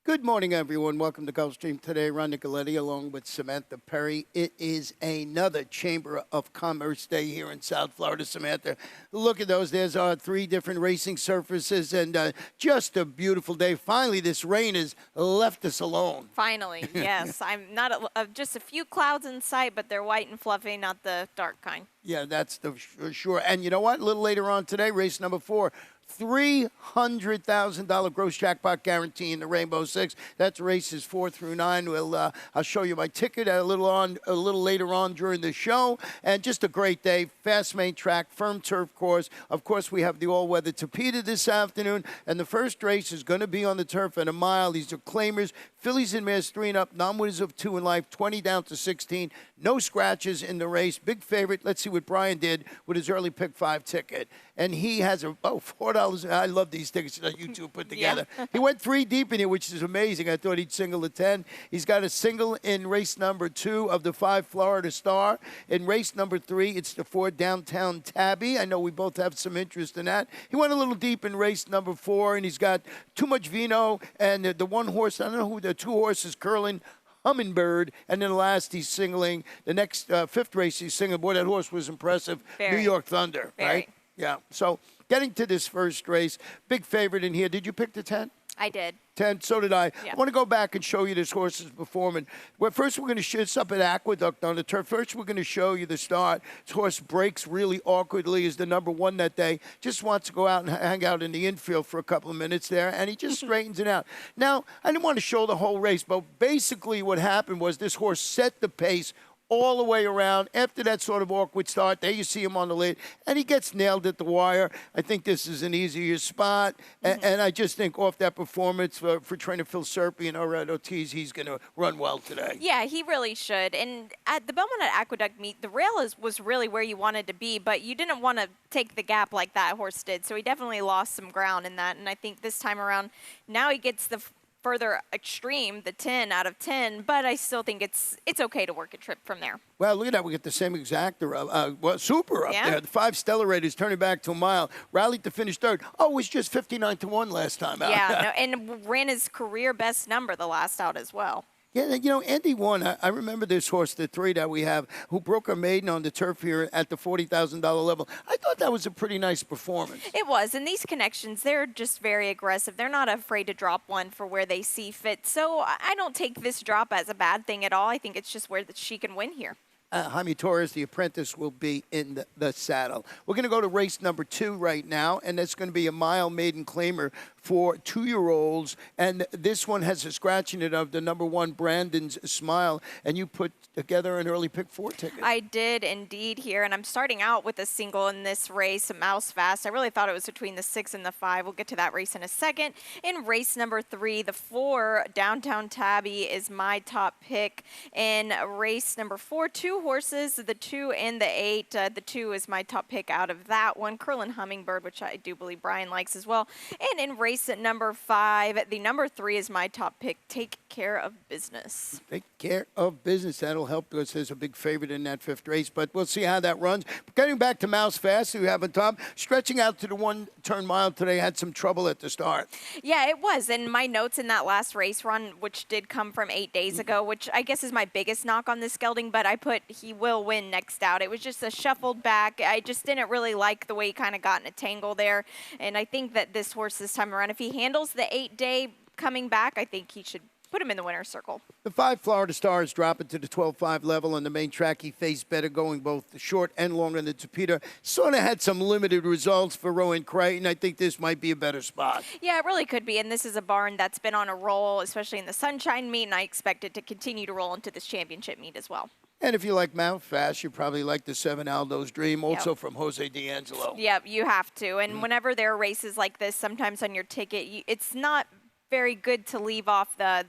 Good morning, everyone. Welcome to Gulfstream today. Ron Nicoletti along with Samantha Perry. It is another Chamber of Commerce day here in South Florida, Samantha. Look at those. There's our three different racing surfaces and just a beautiful day. Finally, this rain has left us alone. Finally, yes. I'm not just a few clouds in sight, but they're white and fluffy, not the dark kind. Yeah, that's for sure. And you know what? A little later on today, race number 4. $300,000 gross jackpot guarantee in the Rainbow Six. That's races 4 through 9. I'll show you my ticket a little later on during the show. And just a great day. Fast main track, firm turf course. Of course, we have the all-weather Tapeta this afternoon. And the first race is going to be on the turf at a mile. These are claimers. Fillies and mares 3 and up. Non-winners of 2 in life. 20 down to 16. No scratches in the race. Big favorite. Let's see what Brian did with his early pick 5 ticket. And he has $4. I love these tickets that you two put together. Yeah. He went 3 deep in here, which is amazing. I thought he'd single a 10. He's got a single in race number 2 of the 5 Florida Star. In race number 3, it's the 4 Downtown Tabby. I know we both have some interest in that. He went a little deep in race number 4, and he's got Too Much Vino and the one horse, I don't know who the 2 horses, Curlin Hummingbird, and then last he's singling. The next 5th race he's singling. Boy, that horse was impressive. Very. New York Thunder, Very. right? Yeah. So getting to this first race, big favorite in here. Did you pick the 10? I did. 10, so did I. Yeah. I want to go back and show you this horse's performance. Well, first, we're going to show it's up at Aqueduct on the turf. First, we're going to show you the start. This horse breaks really awkwardly as the number 1 that day. Just wants to go out and hang out in the infield for a couple of minutes there, and he just straightens it out. Now, I didn't want to show the whole race, but basically what happened was this horse set the pace all the way around. After that sort of awkward start, there you see him on the lead, and he gets nailed at the wire. I think this is an easier spot, and I just think off that performance for trainer Phil Serpi and Ortiz, he's going to run well today. Yeah, he really should. And at the Belmont at Aqueduct meet, the rail was really where you wanted to be, but you didn't want to take the gap like that horse did, so he definitely lost some ground in that. And I think this time around, now he gets the further extreme, the 10 out of 10, but I still think it's okay to work a trip from there. Well, look at that. We get the same exactor, super up Yeah. there. The 5 Stellar Raiders turning back to a mile. Rallied to finish 3rd. Oh, it was just 59-1 last time out. Yeah, no, and ran his career best number the last out as well. Yeah, you know, Andy won. I remember this horse, the 3 that we have, who broke a maiden on the turf here at the $40,000 level. I thought that was a pretty nice performance. It was, and these connections, they're just very aggressive. They're not afraid to drop one for where they see fit. So I don't take this drop as a bad thing at all. I think it's just where she can win here. Jaime Torres, the apprentice, will be in the saddle. We're going to go to race number 2 right now, and that's going to be a mile maiden claimer for 2-year-olds. And this one has a scratch in it of the number 1, Brandon's Smile. And you put together an early pick 4 ticket. I did indeed here, and I'm starting out with a single in this race, a Mouse Fast. I really thought it was between the 6 and the 5. We'll get to that race in a second. In race number 3, the 4, Downtown Tabby, is my top pick. In race number 4, 2 horses, the 2 and the 8. The 2 is my top pick out of that one. Curlin Hummingbird, which I do believe Brian likes as well. And in race number 5, the number 3 is my top pick. Take Care of Business. Take Care of Business. That'll help because there's a big favorite in that 5th race, but we'll see how that runs. Getting back to Mouse Fast, who we have on top, stretching out to the 1-turn mile today, had some trouble at the start. Yeah, it was. And my notes in that last race run, which did come from 8 days ago, which I guess is my biggest knock on this gelding, but I put he will win next out. It was just a shuffled back. I just didn't really like the way he kind of got in a tangle there. And I think that this horse this time around, if he handles the 8-day coming back, I think he should put him in the winner's circle. The 5 Florida Stars dropping to the 12-5 level on the main track. He faced better going both the short and long on the Tapeta. Sort of had some limited results for Rowan Creighton. I think this might be a better spot. Yeah, it really could be. And this is a barn that's been on a roll, especially in the Sunshine meet, and I expect it to continue to roll into this championship meet as well. And if you like Mount Fast, you probably like the 7 Aldo's Dream, also from Jose D'Angelo. Yep, you have to. And whenever there are races like this, sometimes on your ticket, it's not very good to leave off the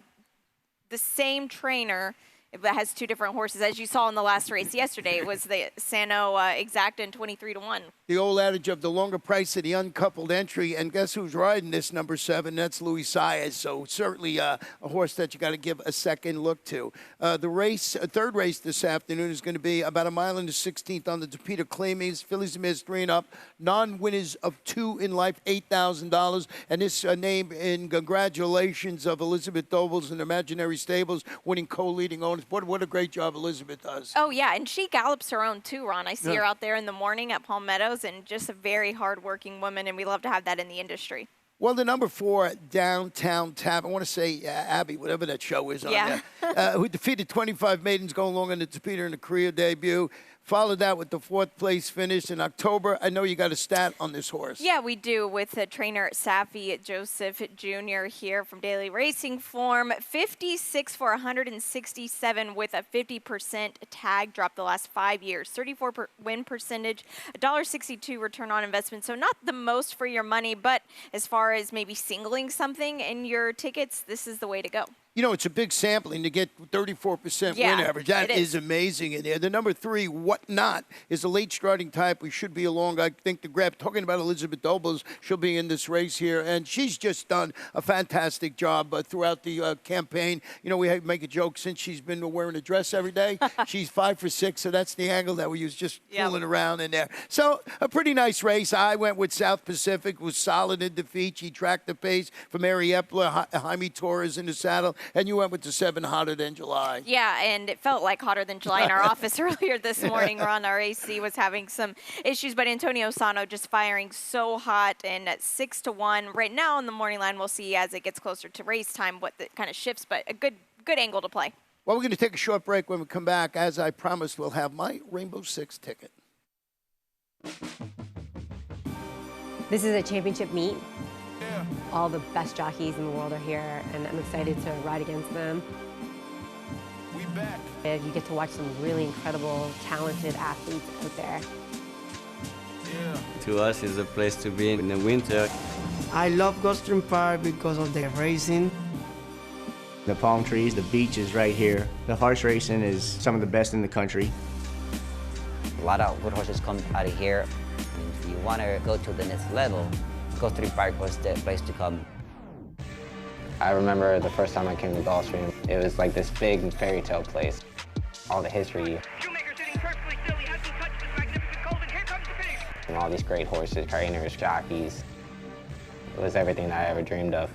same trainer that has two different horses. As you saw in the last race yesterday, it was the Sano Exacta in 23-1. The old adage of the longer price of the uncoupled entry, and guess who's riding this number 7? That's Luis Saez. So certainly a horse that you got to give a second look to. The third race this afternoon is going to be about a mile and the 16th on the Topita Claimies. Fillies and Mares 3 and up. Non-winners of 2 in life, $8,000. And this name in congratulations of Elizabeth Dobles and Imaginary Stables winning co-leading owners. What a great job Elizabeth does. Oh, yeah, and she gallops her own too, Ron. I see her out there in the morning at Palm Meadows, and just a very hard-working woman, and we love to have that in the industry. Well, the number 4, Downtown Tab, I want to say Abby, whatever that show is on there, who defeated 25 maidens going along on the Topita in the career debut. Followed that with the 4th place finish in October. I know you got a stat on this horse. Yeah, we do, with trainer Safi Joseph Jr. here from Daily Racing Form. 56 for 167 with a 50% tag drop the last 5 years. 34 win percentage, $1.62 return on investment. So not the most for your money, but as far as maybe singling something in your tickets, this is the way to go. You know, it's a big sampling to get 34% win average. That is amazing in there. The number 3, What Not, is a late starting type. We should be along, I think, to grab. Talking about Elizabeth Dobles, she'll be in this race here, and she's just done a fantastic job throughout the campaign. You know, we make a joke since she's been wearing a dress every day. She's 5 for 6, so that's the angle that we use, just fooling around in there. So a pretty nice race. I went with South Pacific, was solid in defeat. She tracked the pace for Mary Epler, Jaime Torres in the saddle. And you went with the 7, Hotter Than July. Yeah, and it felt like Hotter Than July in our office earlier this morning. Ron, our AC was having some issues, but Antonio Sano just firing so hot, and at 6-1. Right now on the morning line, we'll see as it gets closer to race time what kind of shifts, but a good angle to play. Well, we're going to take a short break. When we come back, as I promised, we'll have my Rainbow 6 ticket. This is a championship meet. All the best jockeys in the world are here, and I'm excited to ride against them. We back. And you get to watch some really incredible, talented athletes out there. To us, it's a place to be in the winter. I love Gulfstream Park because of the racing. The palm trees, the beach is right here. The horse racing is some of the best in the country. A lot of good horses come out of here. And if you want to go to the next level, Gulfstream Park was the place to come. I remember the first time I came to Gulfstream, it was like this big fairy tale place. All the history. And all these great horses, trainers, jockeys. It was everything that I ever dreamed of.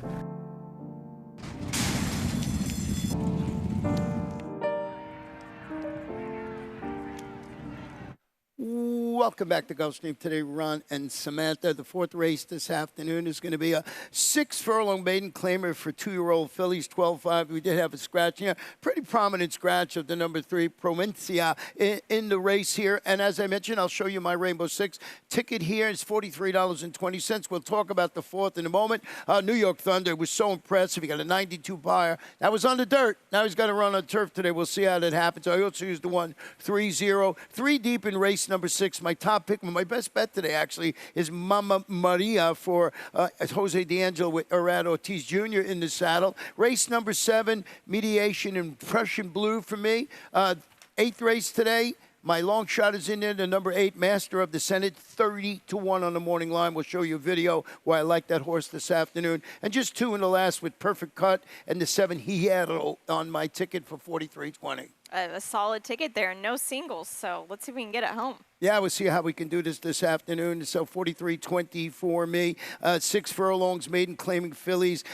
Welcome back to Gulfstream today, Ron and Samantha. The 4th race this afternoon is going to be a 6-furlong maiden claimer for 2-year-old fillies, 12-5. We did have a scratch here, pretty prominent scratch of the number 3, Provincia, in the race here. And as I mentioned, I'll show you my Rainbow 6 ticket here. It's $43.20. We'll talk about the 4th in a moment. New York Thunder was so impressive. He got a 92 buyer. That was on the dirt. Now he's got to run on turf today. We'll see how that happens. I also used the 1-3-0. 3 deep in race number 6. My top pick, my best bet today, actually, is Mama Maria for Jose D'Angelo with Arad Ortiz Jr. in the saddle. Race number 7, Mediation in Prussian Blue for me. 8th race today. My long shot is in there, the number 8, Master of the Senate, 30-1 on the morning line. We'll show you a video why I like that horse this afternoon. And just 2 in the last with Perfect Cut and the 7, Hierro on my ticket for $43.20. A solid ticket there, no singles, so let's see if we can get it home. Yeah, we'll see how we can do this afternoon. So $43.20 for me. 6 furlongs, maiden claiming fillies.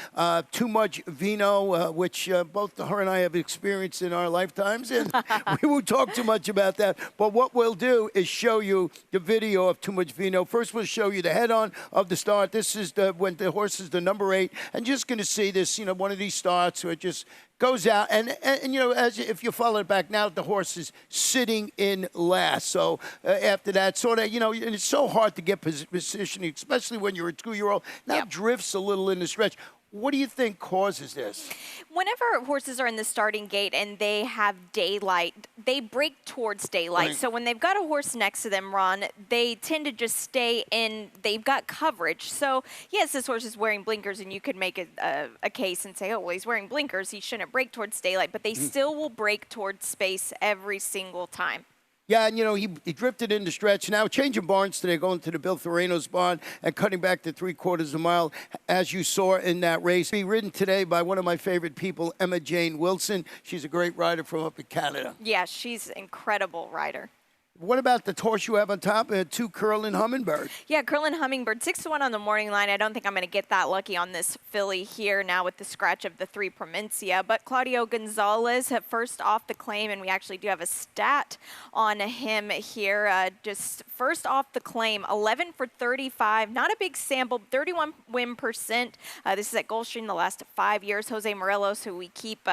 Too Much Vino, which both her and I have experienced in our lifetimes. And we won't talk too much about that. But what we'll do is show you the video of Too Much Vino. First, we'll show you the head-on of the start. This is when the horse is the number 8. And just going to see this, one of these starts where it just goes out. And if you follow it back now, the horse is sitting in last. So after that, sort of, and it's so hard to get positioning, especially when you're a 2-year-old. Now drifts a little in the stretch. What do you think causes this? Whenever horses are in the starting gate and they have daylight, they break towards daylight. Right. So when they've got a horse next to them, Ron, they tend to just stay in. They've got coverage. So yes, this horse is wearing blinkers, and you could make a case and say, oh, well, he's wearing blinkers. He shouldn't break towards daylight. But they still will break towards space every single time. Yeah, and he drifted into stretch. Now changing barns today, going to the Bill Thoreno's barn and cutting back to 3/4 of a mile, as you saw in that race. Be ridden today by one of my favorite people, Emma Jane Wilson. She's a great rider from up in Canada. Yeah, she's an incredible rider. What about the horse you have on top? 2 Curlin Hummingbird. Yeah, Curlin Hummingbird, 6-1 on the morning line. I don't think I'm going to get that lucky on this filly here now with the scratch of the 3 Promencia. But Claudio Gonzalez first off the claim, and we actually do have a stat on him here. Just first off the claim, 11 for 35. Not a big sample, 31 win percent. This is at Gulfstream the last 5 years. Jose Morelos, who we keep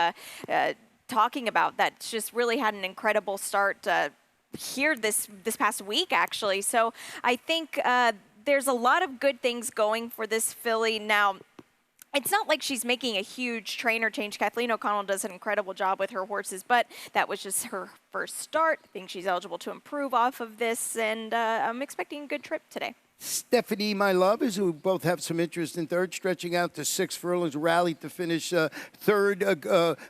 talking about, that's just really had an incredible start here this past week, actually. So I think there's a lot of good things going for this filly. Now, it's not like she's making a huge trainer change. Kathleen O'Connell does an incredible job with her horses, but that was just her first start. I think she's eligible to improve off of this, and I'm expecting a good trip today. Stephanie, my love, is who both have some interest in third, stretching out to 6 furlongs, rallied to finish third.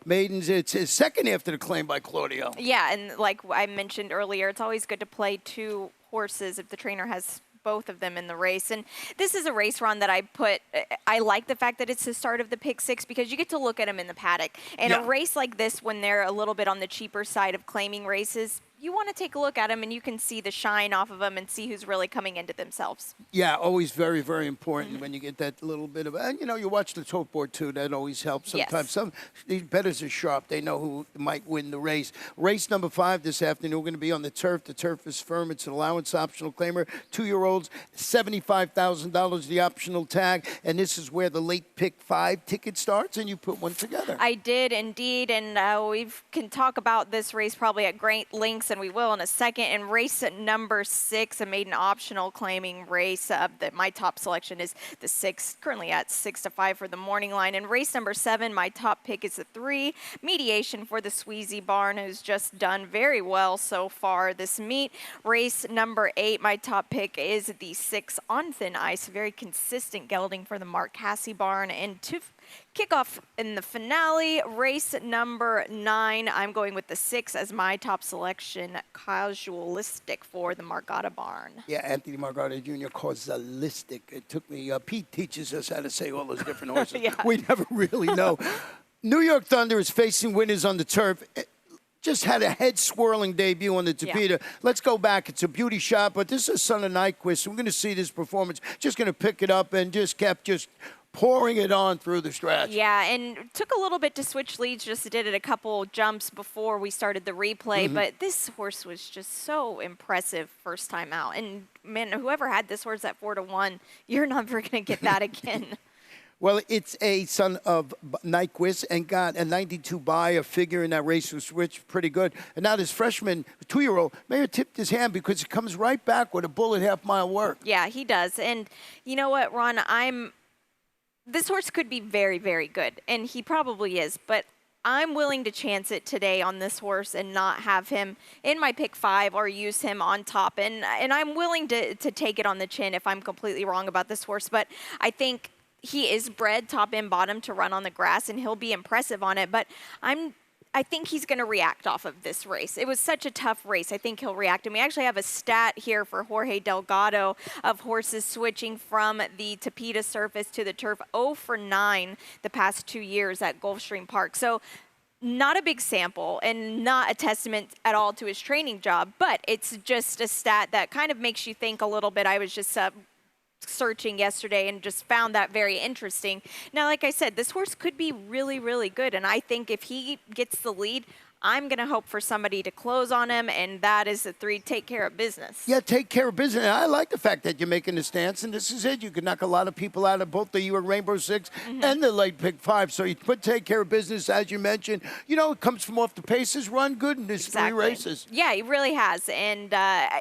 Maidens, it's his second after the claim by Claudio. Yeah, and like I mentioned earlier, it's always good to play 2 horses if the trainer has both of them in the race. And this is a race, Ron, that I like the fact that it's the start of the pick 6 because you get to look at them in the paddock. And a race like this, when they're a little bit on the cheaper side of claiming races, you want to take a look at them and you can see the shine off of them and see who's really coming into themselves. Yeah, always very, very important when you get that little bit of, and you watch the tote board too, that always helps sometimes. Yes. These bettors are sharp. They know who might win the race. Race number 5 this afternoon, we're going to be on the turf. The turf is firm. It's an allowance optional claimer. 2-year-olds, $75,000 the optional tag, and this is where the late pick 5 ticket starts, and you put one together. I did indeed, and we can talk about this race probably at great lengths, and we will in a second. And race number 6, a maiden optional claiming race. My top selection is the 6, currently at 6-5 for the morning line. And race number 7, my top pick is the 3, mediation for the Sweezy Barn, who's just done very well so far this meet. Race number 8, my top pick is the 6, On Thin Ice, very consistent gelding for the Mark Cassie Barn. And to kick off in the finale, race number 9, I'm going with the 6 as my top selection, Casualistic for the Margata Barn. Yeah, Anthony Margata Jr. Casualistic. It took me, Pete teaches us how to say all those different horses. Yeah. We never really know. New York Thunder is facing winners on the turf. Just had a head-swirling debut on the Tapeta. Yeah. Let's go back. It's a beauty shot, but this is son of Nyquist. We're going to see this performance. Just going to pick it up and just kept pouring it on through the stretch. Yeah, and took a little bit to switch leads. Just did it a couple jumps before we started the replay, but this horse was just so impressive first time out. And, man, whoever had this horse at 4-1, you're never going to get that again. Well, it's a son of Nyquist and got a 92 by a figure in that race was switched pretty good. And now this freshman, 2-year-old, may have tipped his hand because it comes right back with a bullet half-mile work. Yeah, he does. And you know what, Ron, this horse could be very, very good, and he probably is, but I'm willing to chance it today on this horse and not have him in my pick 5 or use him on top. And I'm willing to take it on the chin if I'm completely wrong about this horse, but I think he is bred top and bottom to run on the grass, and he'll be impressive on it, but I think he's going to react off of this race. It was such a tough race. I think he'll react. And we actually have a stat here for Jorge Delgado of horses switching from the Tapeta surface to the turf, 0 for 9 the past 2 years at Gulfstream Park. So not a big sample and not a testament at all to his training job, but it's just a stat that kind of makes you think a little bit. I was just searching yesterday and just found that very interesting. Now, like I said, this horse could be really, really good, and I think if he gets the lead, I'm going to hope for somebody to close on him, and that is the 3, Take Care of Business. Yeah, Take Care of Business. And I like the fact that you're making the stance, and this is it. You can knock a lot of people out of both the Rainbow Six and the late pick 5. So you put Take Care of Business, as you mentioned. You know, it comes from off the paces, run good in this 3 races. Yeah, he really has. And,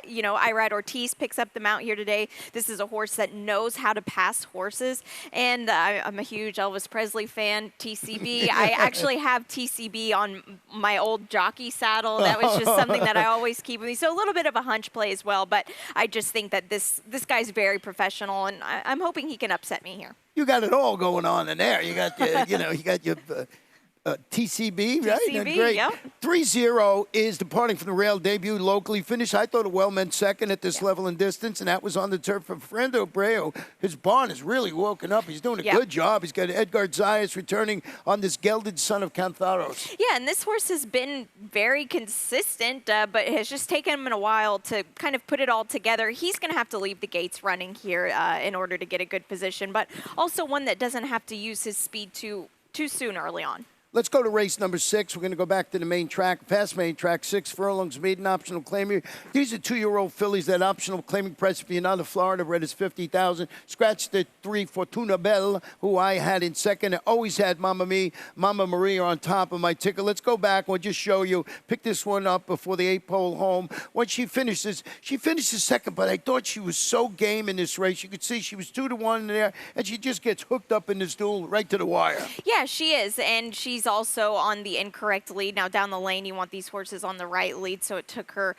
you know, Irad Ortiz picks up the mount here today. This is a horse that knows how to pass horses. And I'm a huge Elvis Presley fan, TCB. I actually have TCB on my old jockey saddle. That was just something that I always keep with me. So a little bit of a hunch play as well, but I just think that this guy's very professional, and I'm hoping he can upset me here. You got it all going on in there. You got your, you know, you got your TCB, right? TCB, Great. yep. 3-0 is departing from the rail debut, locally finished. I thought it well meant second at this level and distance, and that was on the turf of Fernando Abreu. His barn is really woken up. He's doing a good job. He's got Edgar Zayas returning on this gelded son of Cantharos. Yeah, and this horse has been very consistent, but it has just taken him a while to kind of put it all together. He's going to have to leave the gates running here in order to get a good position, but also one that doesn't have to use his speed too soon early on. Let's go to race number 6. We're going to go back to the main track, past main track, 6 furlongs, maiden optional claiming. These are 2-year-old fillies. That optional claiming price for United Florida red is $50,000. Scratch the 3 Fortuna Belle, who I had in second. I always had Mama Maria on top of my ticket. Let's go back. We'll just show you. Pick this one up before the 8-pole home. When she finishes second, but I thought she was so game in this race. You could see she was 2-1 in there, and she just gets hooked up in this duel right to the wire. Yeah, she is, and she's also on the incorrect lead. Now, down the lane, you want these horses on the right lead, so it took her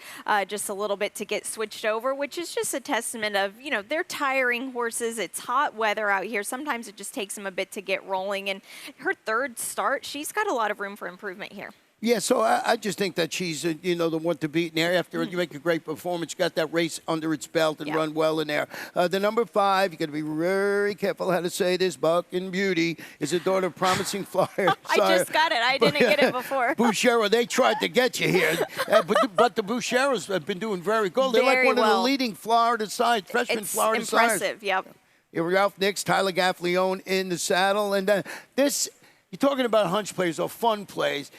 just a little bit to get switched over, which is just a testament of, you know, they're tiring horses. It's hot weather out here. Sometimes it just takes them a bit to get rolling, and her third start, she's got a lot of room for improvement here. Yeah, so I just think that she's, you know, the one to beat in there. After you make a great performance, got that race under its belt and run well in there. The number 5, you got to be very careful how to say this. Buck and Beauty is a daughter of Promising Flyer. I just got it. I didn't get it before. Bouchero, they tried to get you here, but the Boucheros have been doing very good. They're like one of the leading Florida sides, freshman Florida sides. It's impressive. Yep. Here Ralph Nix, Tyler Gaffleone in the saddle, and this. You're talking about hunch plays or fun plays.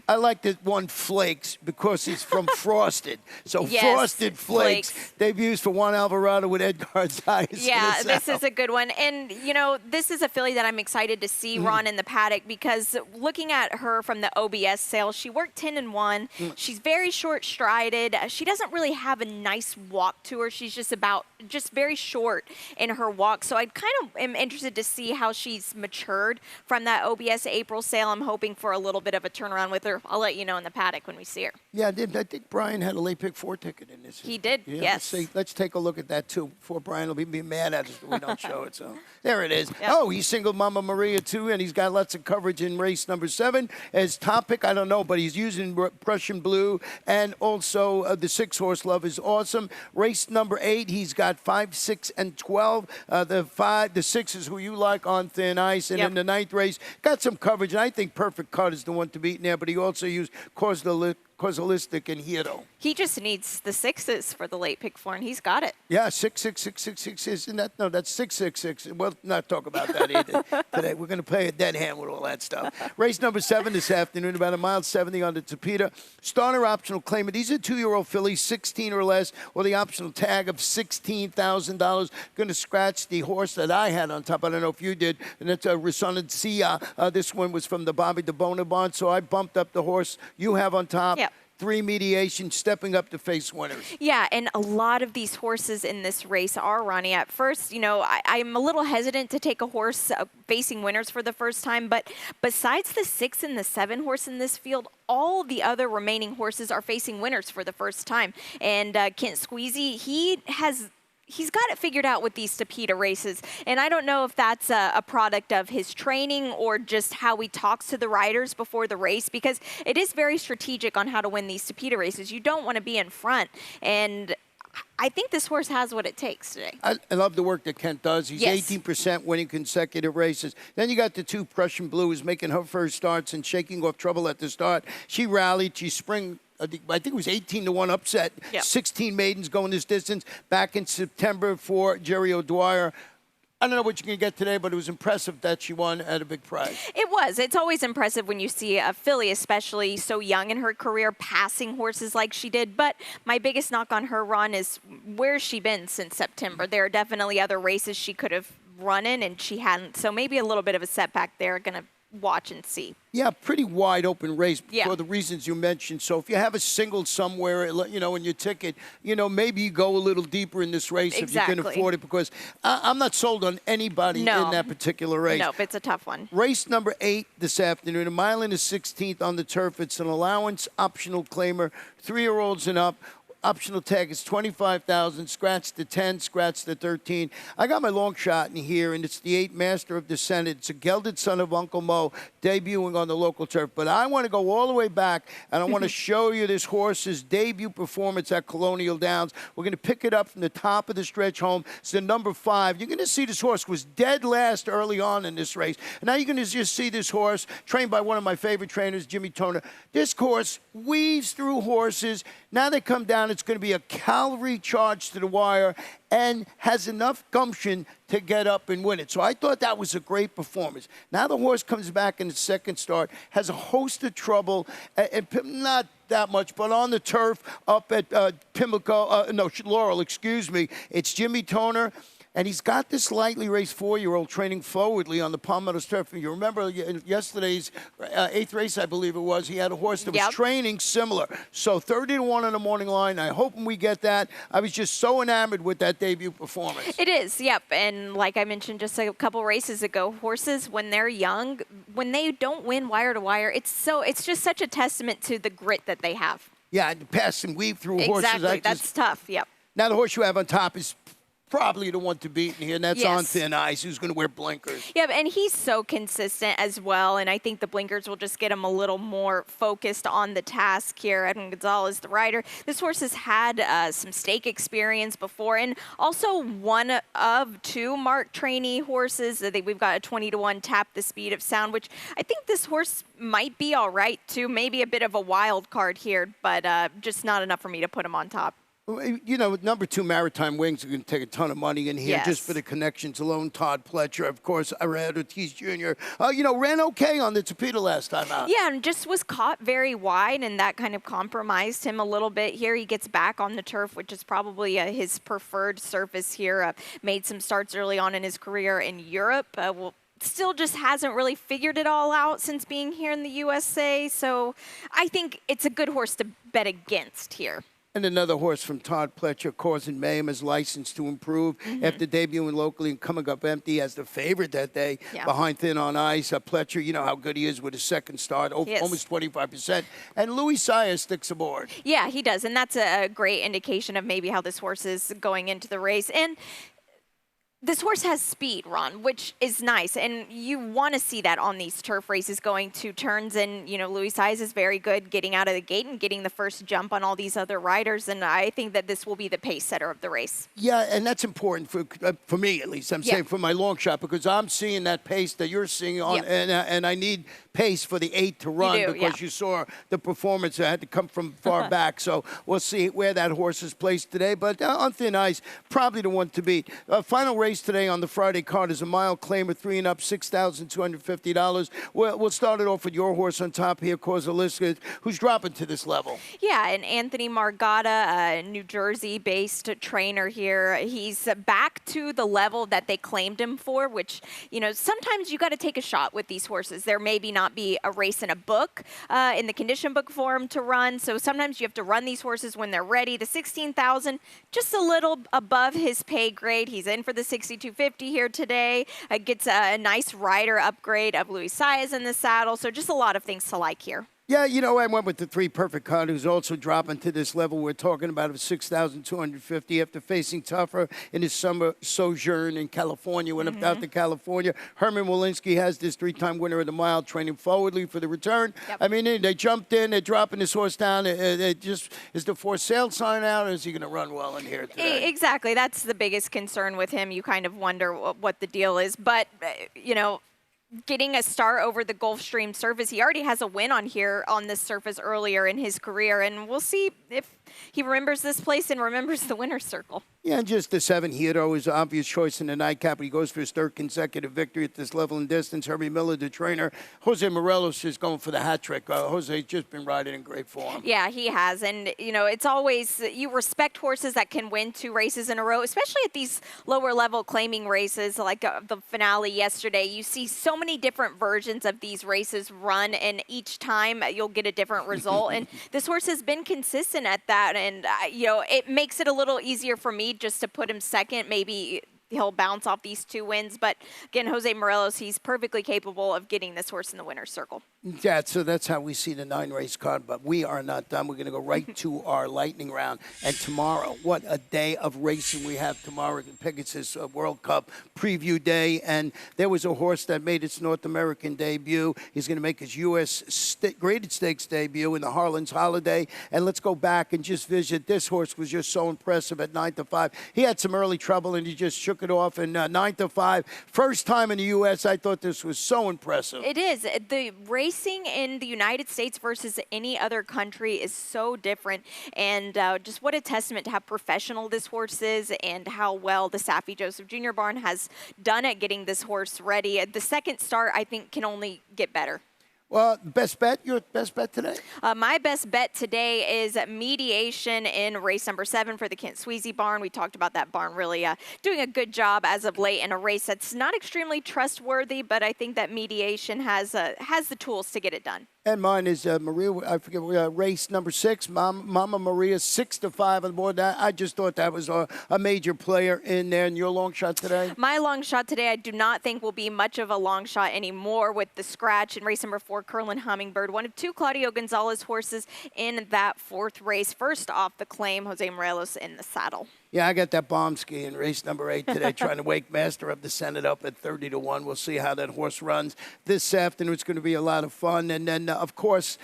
I like the one Flakes because it's from Frosted. So yes, Frosted Flakes debuts for Juan Alvarado with Edgar Zayas. Yeah, this is a good one. And, you know, this is a filly that I'm excited to see run in the paddock because looking at her from the OBS sales, she worked 10-1. She's very short-strided. She doesn't really have a nice walk to her. She's just very short in her walk. So I kind of am interested to see how she's matured from that OBS April sale. I'm hoping for a little bit of a turnaround with her. I'll let you know in the paddock when we see her. Yeah, I think Brian had a late pick 4 ticket in this. He did, yes. Let's take a look at that, too, before Brian will be mad at us if we don't show it. So there it is. Yep. Oh, he singled Mama Maria, too, and he's got lots of coverage in race number 7. As top pick, I don't know, but he's using Prussian Blue, and also the 6-horse Love is Awesome. Race number 8, he's got 5, 6, and 12. The 6 is who you like on thin ice, and in the 9th race, got some coverage, and I think Perfect Cut is the one to beat in there, but he also used Causalistic and Hero. He just needs the 6s for the late pick 4, and he's got it. Yeah, 6, 6, 6, 6, 6, isn't that? No, that's 6, 6, 6. We'll not talk about that either today. We're going to play a dead hand with all that stuff. Race number 7 this afternoon, about 1.70 on the Tapeta. Starter optional claimant. These are 2-year-old fillies, 16 or less, or the optional tag of $16,000. Going to scratch the horse that I had on top. I don't know if you did, and that's Resonancia. This one was from the Bobby DeBona barn, so I bumped up the horse you have on top. Yep. 3 mediation, stepping up to face winners. Yeah, and a lot of these horses in this race are, Ronnie. At first, you know, I'm a little hesitant to take a horse facing winners for the first time, but besides the 6 and the 7 horse in this field, all the other remaining horses are facing winners for the first time. And Kent Squeezy, he's got it figured out with these Tapeta races. And I don't know if that's a product of his training or just how he talks to the riders before the race, because it is very strategic on how to win these Tapeta races. You don't want to be in front. And I think this horse has what it takes today. I love the work that Kent does. He's 18% winning consecutive races. Then you got the 2 Prussian Blue who's making her first starts and shaking off trouble at the start. She rallied. She I think it was 18-1 upset. 16 maidens going this distance back in September for Jerry O'Dwyer. I don't know what you can get today, but it was impressive that she won at a big prize. It was. It's always impressive when you see a filly, especially so young in her career, passing horses like she did. But my biggest knock on her run is where's she been since September? There are definitely other races she could have run in, and she hadn't. So maybe a little bit of a setback there. Going to watch and see. Yeah, pretty wide open race Yeah. for the reasons you mentioned. So if you have a single somewhere, you know, in your ticket, you know, maybe you go a little deeper in this race if you can Exactly. afford it, because I'm not sold on anybody No. in that particular race. Nope, it's a tough one. Race number 8 this afternoon, a mile and a 16th on the turf. It's an allowance optional claimer, 3-year-olds and up. Optional tag is $25,000. Scratch the 10, scratch the 13. I got my long shot in here, and it's the 8 Master of Descent. It's a gelded son of Uncle Mo, debuting on the local turf. But I want to go all the way back, and I want to show you this horse's debut performance at Colonial Downs. We're going to pick it up from the top of the stretch home. It's the number 5. You're going to see this horse was dead last early on in this race. And now you're going to just see this horse, trained by one of my favorite trainers, Jimmy Toner. This horse weaves through horses. Now they come down. It's going to be a cavalry charge to the wire and has enough gumption to get up and win it. So I thought that was a great performance. Now the horse comes back in the second start, has a host of trouble, and not that much, but on the turf up at Laurel, excuse me. It's Jimmy Toner. And he's got this lightly raced 4-year-old training forwardly on the Palmetto's turf. And you remember yesterday's 8th race, I believe it was, he had a horse that was training similar. So 30-1 on the morning line. I hope we get that. I was just so enamored with that debut performance. It is, yep. And like I mentioned just a couple races ago, horses, when they're young, when they don't win wire to wire, it's just such a testament to the grit that they have. Yeah, and pass and weave through horses. Exactly, that's tough, yep. Now the horse you have on top is probably the one to beat in here, and that's on thin ice, who's going to wear blinkers. Yeah, and he's so consistent as well, and I think the blinkers will just get him a little more focused on the task here. Edwin Gonzalez, the rider. This horse has had some stake experience before, and also one of 2 marked trainee horses. I think we've got a 20-1 Tap the Speed of Sound, which I think this horse might be all right, too. Maybe a bit of a wild card here, but just not enough for me to put him on top. You know, number 2, Maritime Wings are going to take a ton of money in here just for the connections alone. Todd Pletcher, of course, Irad Ortiz Jr., you know, ran okay on the Tapeta last time out. Yeah, and just was caught very wide, and that kind of compromised him a little bit here. He gets back on the turf, which is probably his preferred surface here. Made some starts early on in his career in Europe. Still just hasn't really figured it all out since being here in the USA. So I think it's a good horse to bet against here. And another horse from Todd Pletcher, Causing Mayhem, is licensed to improve after debuting locally and coming up empty as the favorite that day behind Thin on Ice. Pletcher, you know how good he is with his second start, almost 25%. And Louis Saez sticks aboard. Yeah, he does, and that's a great indication of maybe how this horse is going into the race. And this horse has speed, Ron, which is nice, and you want to see that on these turf races going 2 turns. And, you know, Louis Saez is very good getting out of the gate and getting the first jump on all these other riders, and I think that this will be the pace setter of the race. Yeah, and that's important for me, at least. I'm saying for my long shot, because I'm seeing that pace that you're seeing on, and I need pace for the 8 to run because you saw the performance that had to come from far back. So we'll see where that horse is placed today. But on thin ice, probably the one to beat. Final race today on the Friday card is a mile claimer, 3 and up, $6,250. We'll start it off with your horse on top here, Kozaliska, who's dropping to this level. Yeah, and Anthony Margata, a New Jersey-based trainer here. He's back to the level that they claimed him for, which, you know, sometimes you got to take a shot with these horses. There maybe not be a race in a book, in the condition book for him to run. So sometimes you have to run these horses when they're ready. The 16,000, just a little above his pay grade. He's in for the 6,250 here today. Gets a nice rider upgrade of Louis Saez in the saddle. So just a lot of things to like here. Yeah, you know, I went with the 3 Perfect Con, who's also dropping to this level we're talking about of $6,250 after facing tougher in his summer sojourn in California. Went up out to California. Herman Walensky has this 3-time winner of the mile, training forwardly for the return. I mean, they jumped in, they're dropping this horse down. It just is the for sale sign out, or is he going to run well in here today? Exactly. That's the biggest concern with him. You kind of wonder what the deal is. But, you know, getting a start over the Gulfstream surface. He already has a win on here on this surface earlier in his career, and we'll see if he remembers this place and remembers the winner's circle. Yeah, and just the 7 Hero is an obvious choice in the nightcap. He goes for his 3rd consecutive victory at this level and distance. Herbie Miller, the trainer. Jose Morelos is going for the hat trick. Jose's just been riding in great form. Yeah, he has. And, you know, it's always, you respect horses that can win 2 races in a row, especially at these lower level claiming races like the finale yesterday. You see so many different versions of these races run, and each time you'll get a different result. And this horse has been consistent at that. And, you know, it makes it a little easier for me just to put him second. Maybe he'll bounce off these 2 wins. But again, Jose Morelos, he's perfectly capable of getting this horse in the winner's circle. Yeah, so that's how we see the 9-race card, but we are not done. We're going to go right to our lightning round. And tomorrow, what a day of racing we have tomorrow. Pegasus World Cup preview day, and there was a horse that made its North American debut. He's going to make his U.S. Graded Stakes debut in the Harlan's Holiday. And let's go back and just visit. This horse was just so impressive at 9-5. He had some early trouble, and he just shook it off in 9-5. First time in the U.S., I thought this was so impressive. It is. The racing in the United States versus any other country is so different, and just what a testament to how professional this horse is and how well the Saffie Joseph Jr. barn has done at getting this horse ready. The second start, I think, can only get better. Well, best bet? Your best bet today? My best bet today is Mediation in race number 7 for the Kent Sweezy barn. We talked about that barn really doing a good job as of late in a race that's not extremely trustworthy, but I think that Mediation has the tools to get it done. And mine is Maria, I forget, race number 6, Mama Maria, 6-5 on the board. I just thought that was a major player in there. And your long shot today? My long shot today, I do not think will be much of a long shot anymore with the scratch in race number 4, Curlin Hummingbird, one of 2 Claudio Gonzalez horses in that 4th race. First off the claim, Jose Morelos in the saddle. Yeah, I got that bomb ski in race number 8 today, trying to wake Master up to send it up at 30-1. We'll see how that horse runs this afternoon. It's going to be a lot of fun. And then, of course,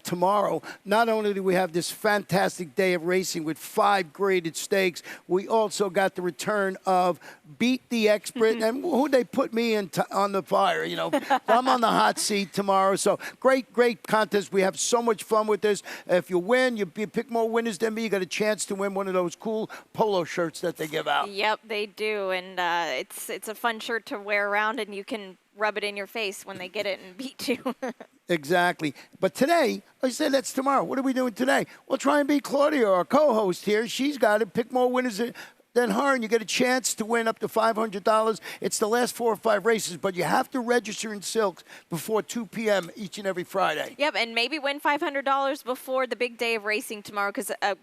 tomorrow, not only do we have this fantastic day of racing with 5 graded stakes, we also got the return of Beat the Expert. And who they put me in on the fire, you know. I'm on the hot seat tomorrow. So great, great contest. We have so much fun with this. If you win, you pick more winners than me, you got a chance to win one of those cool polo shirts that they give out. Yep, they do, and it's a fun shirt to wear around, and you can rub it in your face when they get it and beat you. Exactly. But today, I said that's tomorrow. What are we doing today? We'll try and beat Claudia, our co-host here. She's got to pick more winners than her, and you get a chance to win up to $500. It's the last 4 or 5 races, but you have to register in Silks before 2 p.m. each and every Friday. Yep, and maybe win $500 before the big day of racing tomorrow, because a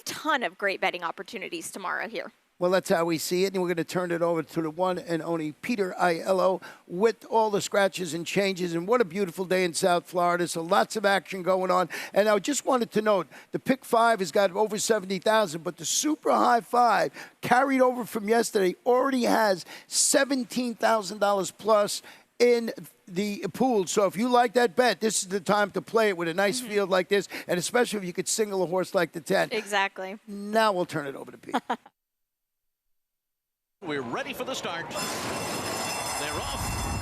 ton of great betting opportunities tomorrow here. Well, that's how we see it, and we're going to turn it over to the one and only Peter Aiello with all the scratches and changes. And what a beautiful day in South Florida. So lots of action going on. And I just wanted to note, the pick 5 has got over 70,000, but the super high 5 carried over from yesterday already has $17,000 plus in the pool. So if you like that bet, this is the time to play it with a nice field like this, and especially if you could single a horse like the 10. Exactly. Now we'll turn it over to Pete. We're ready for the start. They're off.